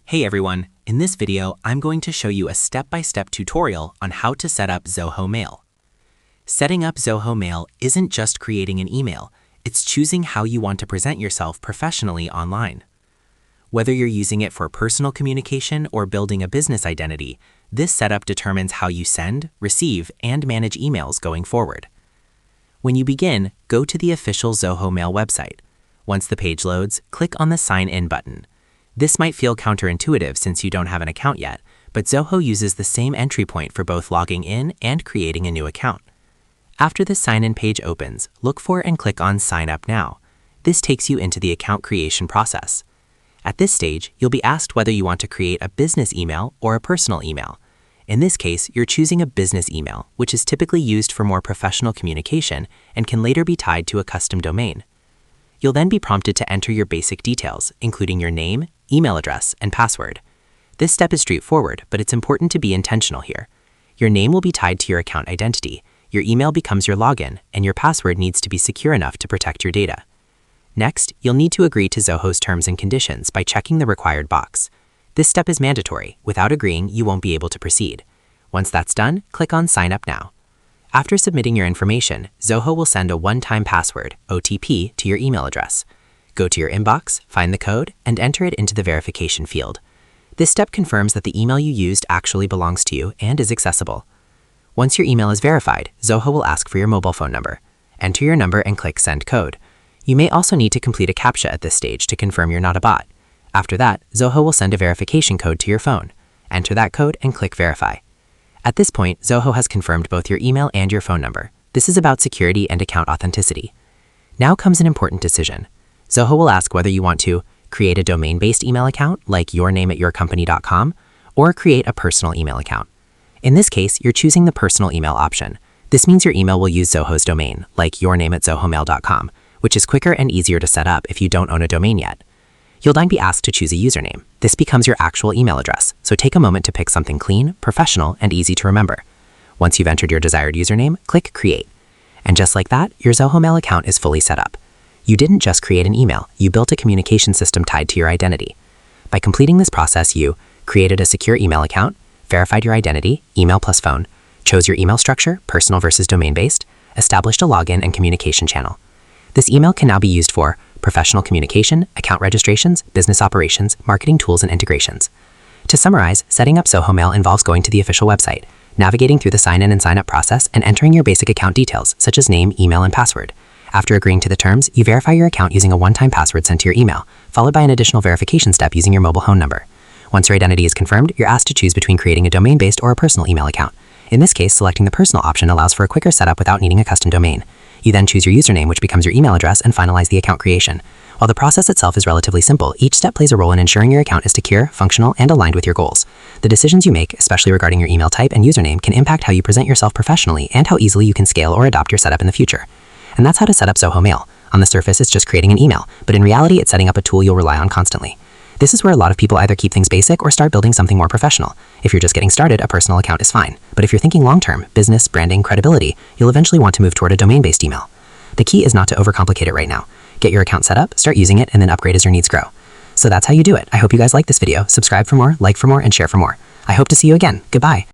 Hey everyone, in this video, I'm going to show you a step-by-step tutorial on how to set up Zoho Mail. Setting up Zoho Mail isn't just creating an email, it's choosing how you want to present yourself professionally online. Whether you're using it for personal communication or building a business identity, this setup determines how you send, receive, and manage emails going forward. When you begin, go to the official Zoho Mail website. Once the page loads, click on the Sign In button. This might feel counterintuitive since you don't have an account yet, but Zoho uses the same entry point for both logging in and creating a new account. After the sign-in page opens, look for and click on Sign Up Now. This takes you into the account creation process. At this stage, you'll be asked whether you want to create a business email or a personal email. In this case, you're choosing a business email, which is typically used for more professional communication and can later be tied to a custom domain. You'll then be prompted to enter your basic details, including your name, email address, and password. This step is straightforward, but it's important to be intentional here. Your name will be tied to your account identity, your email becomes your login, and your password needs to be secure enough to protect your data. Next, you'll need to agree to Zoho's terms and conditions by checking the required box. This step is mandatory. Without agreeing, you won't be able to proceed. Once that's done, click on Sign Up Now. After submitting your information, Zoho will send a one-time password, OTP, to your email address. Go to your inbox, find the code, and enter it into the verification field. This step confirms that the email you used actually belongs to you and is accessible. Once your email is verified, Zoho will ask for your mobile phone number. Enter your number and click Send Code. You may also need to complete a CAPTCHA at this stage to confirm you're not a bot. After that, Zoho will send a verification code to your phone. Enter that code and click Verify. At this point, Zoho has confirmed both your email and your phone number. This is about security and account authenticity. Now comes an important decision. Zoho will ask whether you want to create a domain-based email account like yourname@yourcompany.com or create a personal email account. In this case, you're choosing the personal email option. This means your email will use Zoho's domain, like yourname@zohomail.com, which is quicker and easier to set up if you don't own a domain yet. You'll then be asked to choose a username. This becomes your actual email address, so take a moment to pick something clean, professional, and easy to remember. Once you've entered your desired username, click Create. And just like that, your Zoho Mail account is fully set up. You didn't just create an email, you built a communication system tied to your identity. By completing this process, you created a secure email account, verified your identity, email plus phone, chose your email structure, personal versus domain-based, established a login and communication channel. This email can now be used for professional communication, account registrations, business operations, marketing tools, and integrations. To summarize, setting up Zoho Mail involves going to the official website, navigating through the sign-in and sign-up process, and entering your basic account details, such as name, email, and password. After agreeing to the terms, you verify your account using a one-time password sent to your email, followed by an additional verification step using your mobile phone number. Once your identity is confirmed, you're asked to choose between creating a domain-based or a personal email account. In this case, selecting the personal option allows for a quicker setup without needing a custom domain. You then choose your username, which becomes your email address, and finalize the account creation. While the process itself is relatively simple, each step plays a role in ensuring your account is secure, functional, and aligned with your goals. The decisions you make, especially regarding your email type and username, can impact how you present yourself professionally and how easily you can scale or adopt your setup in the future. And that's how to set up Zoho Mail. On the surface, it's just creating an email, but in reality, it's setting up a tool you'll rely on constantly. This is where a lot of people either keep things basic or start building something more professional. If you're just getting started, a personal account is fine. But if you're thinking long-term, business, branding, credibility, you'll eventually want to move toward a domain-based email. The key is not to overcomplicate it right now. Get your account set up, start using it, and then upgrade as your needs grow. So that's how you do it. I hope you guys like this video. Subscribe for more, like for more, and share for more. I hope to see you again. Goodbye.